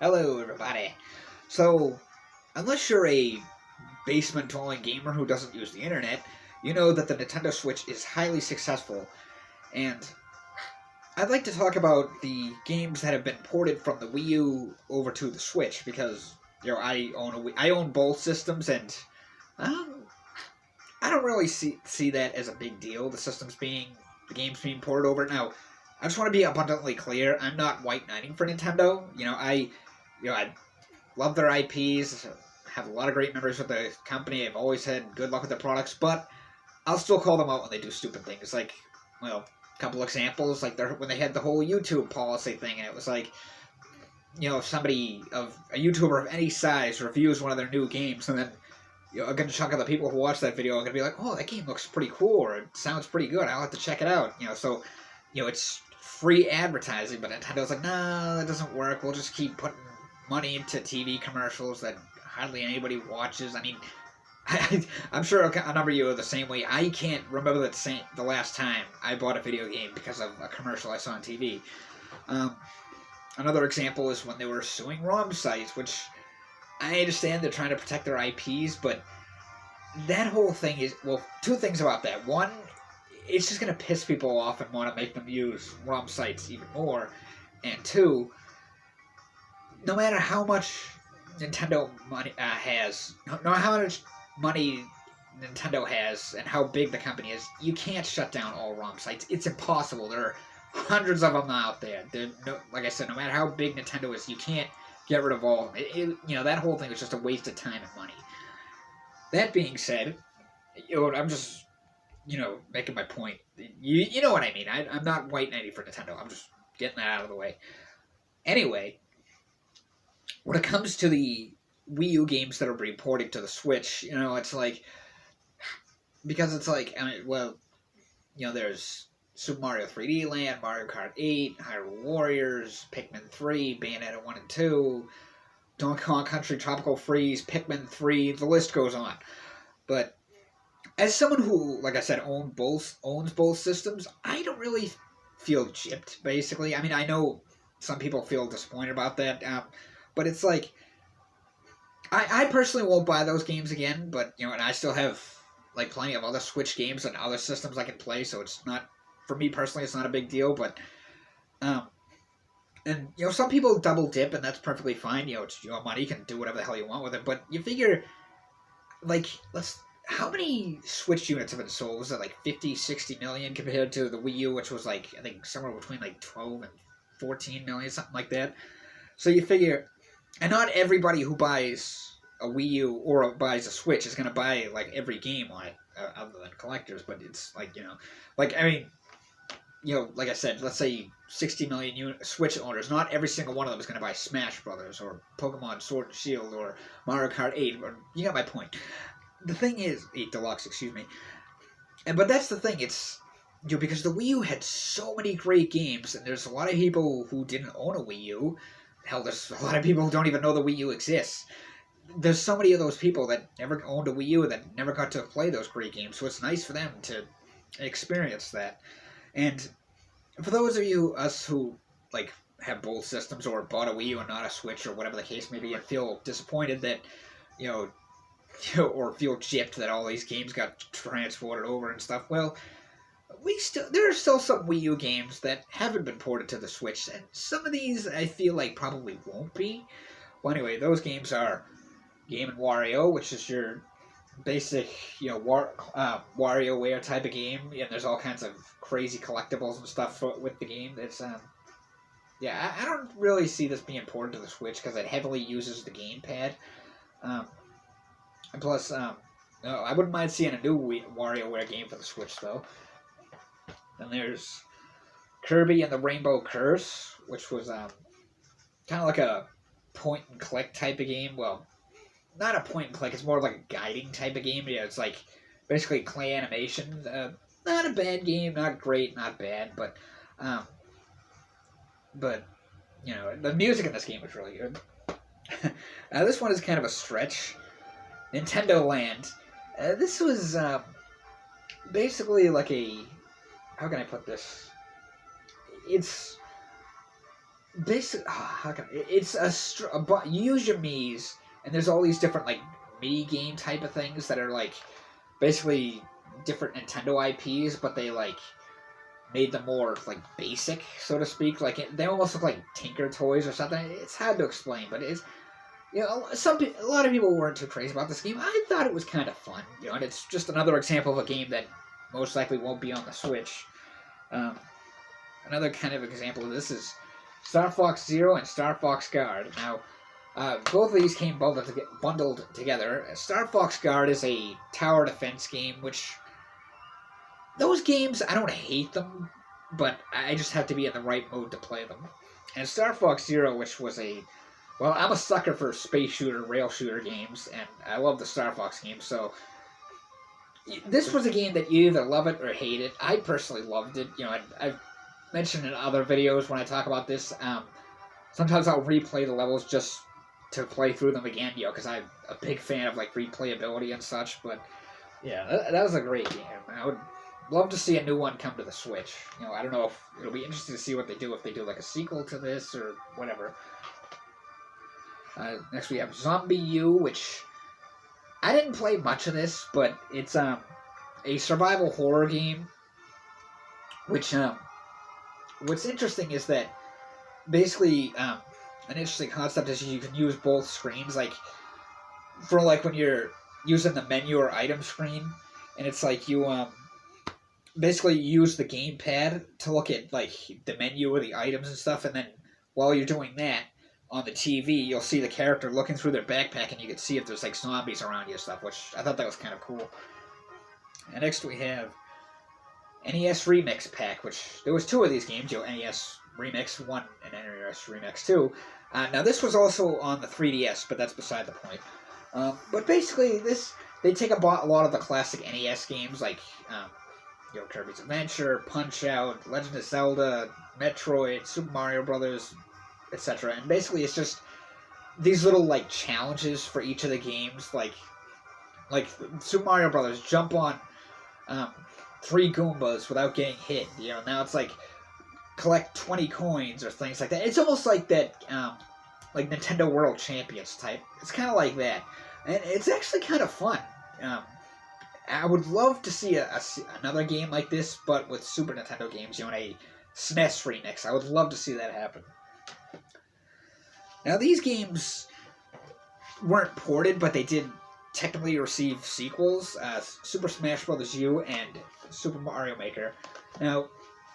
Hello, everybody. So, unless you're a basement-dwelling gamer who doesn't use the internet, you know that the Nintendo Switch is highly successful. And I'd like to talk about the games that have been ported from the Wii U over to the Switch because I own both systems, and um, I don't really see that as a big deal. The games being ported over. Now, I just want to be abundantly clear. I'm not white knighting for Nintendo. I love their IPs. Have a lot of great memories with the company. I've always had good luck with their products, but I'll still call them out when they do stupid things. A couple examples, like when they had the whole YouTube policy thing, and it was like, if a YouTuber of any size reviews one of their new games, and then a good chunk of the people who watch that video are gonna be like, "Oh, that game looks pretty cool," or "It sounds pretty good. I'll have to check it out." It's free advertising, but Nintendo's like, "Nah, that doesn't work. We'll just keep putting money into TV commercials that hardly anybody watches." I mean, I'm sure a number of you are the same way. I can't remember the last time I bought a video game because of a commercial I saw on TV. Another example is when they were suing ROM sites, which I understand they're trying to protect their IPs, but that whole thing is, well, two things about that. One, it's just going to piss people off and want to make them use ROM sites even more. And two, no matter how much Nintendo money has, no matter how much money Nintendo has and how big the company is, you can't shut down all ROM sites. It's impossible. There are hundreds of them out there. Like I said, no matter how big Nintendo is, you can't get rid of all of them. That whole thing was just a waste of time and money. That being said, I'm just, making my point. You know what I mean. I'm not white knighting for Nintendo. I'm just getting that out of the way. Anyway, when it comes to the Wii U games that are reporting to the Switch, it's like, because it's like, there's Super Mario 3D Land, Mario Kart 8, Hyrule Warriors, Pikmin 3, Bayonetta 1 and 2, Donkey Kong Country Tropical Freeze, Pikmin 3, the list goes on. But as someone who, like I said, owns both systems, I don't really feel gypped, basically. I mean, I know some people feel disappointed about that, but it's like, I personally won't buy those games again, but, and I still have, like, plenty of other Switch games and other systems I can play, so it's not, for me personally, it's not a big deal, but, and, some people double dip, and that's perfectly fine. It's your money, you can do whatever the hell you want with it, but you figure, like, how many Switch units have been sold? Was it like 50, 60 million compared to the Wii U, which was like, I think, somewhere between like 12 and 14 million, something like that. So you figure, and not everybody who buys a Wii U or buys a Switch is going to buy like every game on it, other than collectors, but it's like, like I said, let's say 60 million Switch owners, not every single one of them is going to buy Smash Brothers or Pokemon Sword and Shield or Mario Kart 8, or, you got my point. The thing is, 8 Deluxe, excuse me. But that's the thing, it's, because the Wii U had so many great games, and there's a lot of people who didn't own a Wii U. Hell, there's a lot of people who don't even know the Wii U exists. There's so many of those people that never owned a Wii U that never got to play those great games, so it's nice for them to experience that. And for those of us who, like, have both systems or bought a Wii U and not a Switch or whatever the case may be and feel disappointed that, or feel gypped that all these games got transported over and stuff, well, there are still some Wii U games that haven't been ported to the Switch, and some of these I feel like probably won't be. Well, anyway, those games are Game & Wario, which is your basic, WarioWare type of game, and there's all kinds of crazy collectibles and stuff with the game. It's, I don't really see this being ported to the Switch because it heavily uses the gamepad. And plus, I wouldn't mind seeing a new WarioWare game for the Switch, though. Then there's Kirby and the Rainbow Curse, which was kind of like a point-and-click type of game. Well, not a point-and-click, it's more like a guiding type of game. It's like basically clay animation. Not a bad game, not great, not bad, but the music in this game was really good. This one is kind of a stretch. Nintendo Land. This was basically like a... How can I put this? It's basically, how can it's you use your Mii's, and there's all these different like mini game type of things that are like basically different Nintendo IPs, but they like made them more like basic, so to speak. Like they almost look like Tinker Toys or something. It's hard to explain, but it's a lot of people weren't too crazy about this game. I thought it was kind of fun, and it's just another example of a game that most likely won't be on the Switch. Um, Another kind of example of this is Star Fox Zero and Star Fox Guard. Now, both of these came bundled together. Star Fox Guard is a tower defense game, which those games, I don't hate them, but I just have to be in the right mood to play them. And Star Fox Zero, which was I'm a sucker for space shooter, rail shooter games, and I love the Star Fox games, so this was a game that you either love it or hate it. I personally loved it. I've mentioned in other videos when I talk about this, sometimes I'll replay the levels just to play through them again, because I'm a big fan of, like, replayability and such, but, yeah, that was a great game. I would love to see a new one come to the Switch. I don't know if it'll be interesting to see what they do, if they do, like, a sequel to this or whatever. Next we have Zombie U, which I didn't play much of this, but it's a survival horror game, which what's interesting is that basically an interesting concept is you can use both screens, like for like when you're using the menu or item screen, and it's like you basically use the gamepad to look at like the menu or the items and stuff, and then while you're doing that on the TV, you'll see the character looking through their backpack, and you can see if there's like zombies around you and stuff, which I thought that was kind of cool. And next we have NES Remix Pack, which there was two of these games, NES Remix 1 and NES Remix 2. Now this was also on the 3DS, but that's beside the point. But basically, they take a lot of the classic NES games like Kirby's Adventure, Punch-Out, Legend of Zelda, Metroid, Super Mario Brothers, etc. And basically, it's just these little like challenges for each of the games, like Super Mario Brothers, jump on 3 Goombas without getting hit. Now it's like collect 20 coins or things like that. It's almost like that, like Nintendo World Champions type. It's kind of like that, and it's actually kind of fun. I would love to see another game like this, but with Super Nintendo games, in a SNES remix. I would love to see that happen. Now, these games weren't ported, but they did technically receive sequels, Super Smash Bros. U and Super Mario Maker. Now,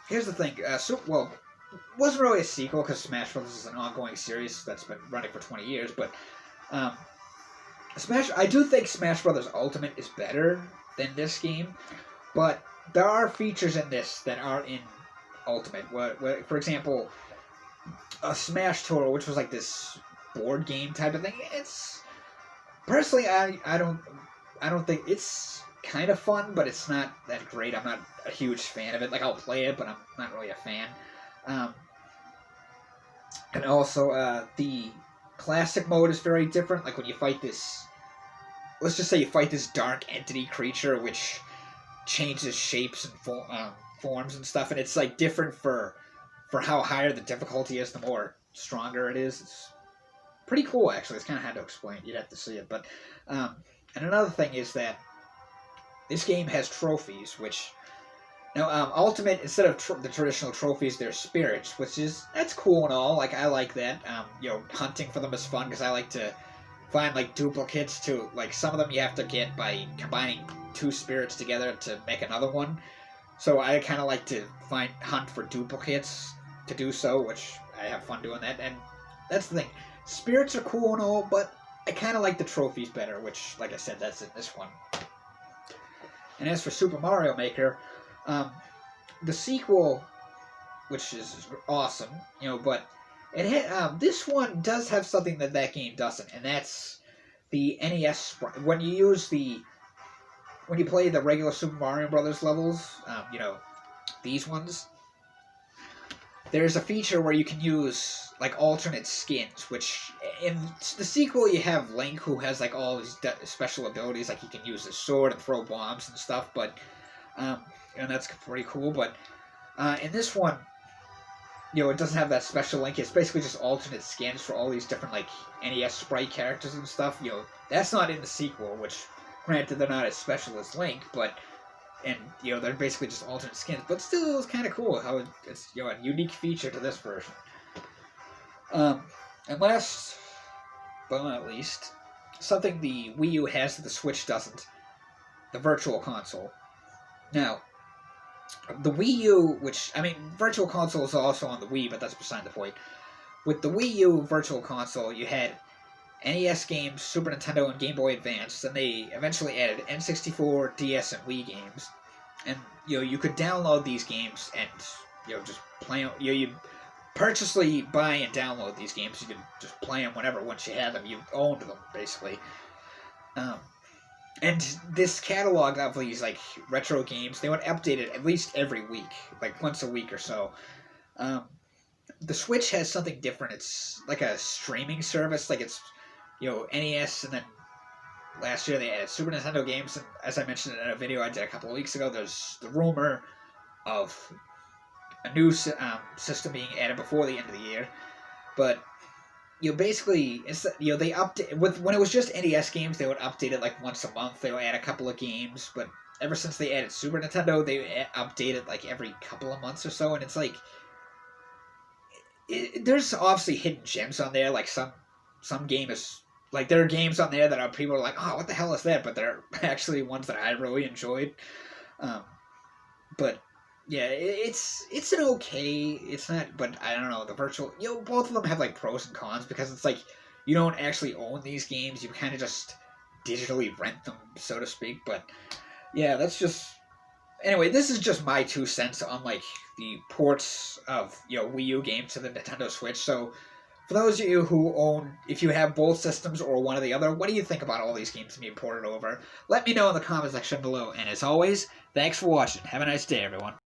here's the thing. Wasn't really a sequel because Smash Bros. Is an ongoing series that's been running for 20 years, but I do think Smash Bros. Ultimate is better than this game, but there are features in this that aren't in Ultimate. For example, a Smash Tour, which was like this board game type of thing. It's personally, I don't think it's kind of fun, but it's not that great. I'm not a huge fan of it. Like, I'll play it, but I'm not really a fan. And also, the classic mode is very different. Like when you fight this, let's just say you fight this dark entity creature, which changes shapes and forms and stuff, and it's like different for how higher the difficulty is, the more stronger it is. It's pretty cool, actually. It's kind of hard to explain. You'd have to see it. But and another thing is that this game has trophies, which now Ultimate, instead of the traditional trophies, they're spirits, that's cool and all. Like, I like that. Hunting for them is fun because I like to find like duplicates to, like, some of them you have to get by combining 2 spirits together to make another one. So I kind of like to hunt for duplicates to do so, which I have fun doing that. And that's the thing. Spirits are cool and all, but I kind of like the trophies better, which, like I said, that's in this one. And as for Super Mario Maker, the sequel, which is awesome, but this one does have something that game doesn't, and that's the NES. When you play the regular Super Mario Brothers levels, these ones, there's a feature where you can use like alternate skins, which in the sequel you have Link, who has like all his special abilities, like he can use his sword and throw bombs and stuff, but and that's pretty cool. But in this one, it doesn't have that special link. It's basically just alternate skins for all these different like NES sprite characters and stuff. That's not in the sequel, which granted they're not as special as Link, but they're basically just alternate skins. But still, it's kind of cool how it's a unique feature to this version. And last but not least, something the Wii U has that the Switch doesn't: the Virtual Console. Now, the Wii U, Virtual Console is also on the Wii, but that's beside the point. With the Wii U Virtual Console, you had NES games, Super Nintendo, and Game Boy Advance. Then they eventually added N64, DS, and Wii games. And you could download these games and just play them. You purposely buy and download these games. You could just play them whenever. Once you had them, you owned them basically. And this catalog of these like retro games, they would update it at least every week, like once a week or so. The Switch has something different. It's like a streaming service. Like it's NES, and then last year they added Super Nintendo games. And as I mentioned in a video I did a couple of weeks ago, there's the rumor of a new system being added before the end of the year. But basically, it's they update when it was just NES games, they would update it like once a month. They would add a couple of games, but ever since they added Super Nintendo, they update it like every couple of months or so, and it's like there's obviously hidden gems on there. Like some game is like there are games on there that people are like, oh, what the hell is that? But they're actually ones that I really enjoyed. But yeah, it's an okay. It's not, but I don't know, the virtual. Both of them have like pros and cons, because it's like you don't actually own these games. You kind of just digitally rent them, so to speak. But yeah, that's just. Anyway, this is just my 2 cents on like the ports of Wii U games to the Nintendo Switch. So for those of you who own, if you have both systems or one or the other, what do you think about all these games being ported over? Let me know in the comment section below. And as always, thanks for watching. Have a nice day, everyone.